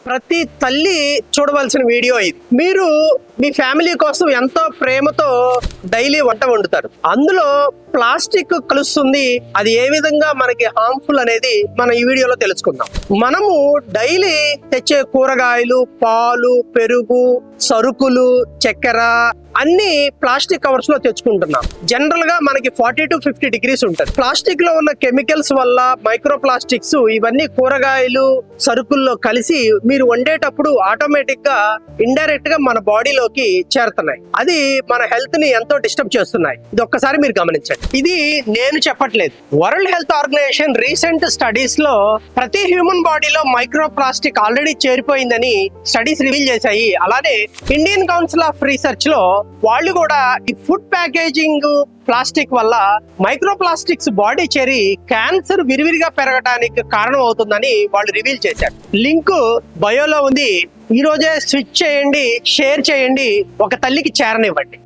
ప్రతి తల్లి చూడవలసిన వీడియో ఇది. మీరు మీ ఫ్యామిలీ కోసం ఎంతో ప్రేమతో డైలీ వంట వండుతారు. అందులో ప్లాస్టిక్ కలుస్తుంది. అది ఏ విధంగా మనకి హార్మ్ఫుల్ అనేది మనం ఈ వీడియోలో తెలుసుకుందాం. మనము డైలీ తెచ్చే కూరగాయలు, పాలు, పెరుగు, సరుకులు, చక్కెర అన్ని ప్లాస్టిక్ కవర్స్ లో తెచ్చుకుంటున్నాం. జనరల్ గా మనకి 40 to 50 degrees ఉంటుంది. ప్లాస్టిక్ లో ఉన్న కెమికల్స్ వల్ల మైక్రో ప్లాస్టిక్స్ ఇవన్నీ కూరగాయలు, సరుకుల్లో కలిసి మీరు వండేటప్పుడు ఆటోమేటిక్ గా ఇండైరెక్ట్ గా మన బాడీలోకి చేరుతున్నాయి. అది మన హెల్త్ ని ఎంతో డిస్టర్బ్ చేస్తున్నాయి. ఇది ఒక్కసారి మీరు గమనించండి. ఇది నేను చెప్పట్లేదు. World health organization recent studies లో ప్రతి హ్యూమన్ బాడీలో మైక్రో ప్లాస్టిక్ ఆల్రెడీ చేరిపోయిందని స్టడీస్ రివీల్ చేశాయి. అలానే ఇండియన్ కౌన్సిల్ ఆఫ్ రీసెర్చ్ లో వాళ్ళు కూడా ఈ ఫుడ్ ప్యాకేజింగ్ ప్లాస్టిక్ వల్ల మైక్రో ప్లాస్టిక్స్ బాడీ చేరి క్యాన్సర్ విరివిరిగా పెరగడానికి కారణం అవుతుందని వాళ్ళు రివీల్ చేశారు. లింక్ బయోలో ఉంది. ఈ రోజే స్విచ్ చేయండి, షేర్ చేయండి, ఒక తల్లికి చేరనివ్వండి.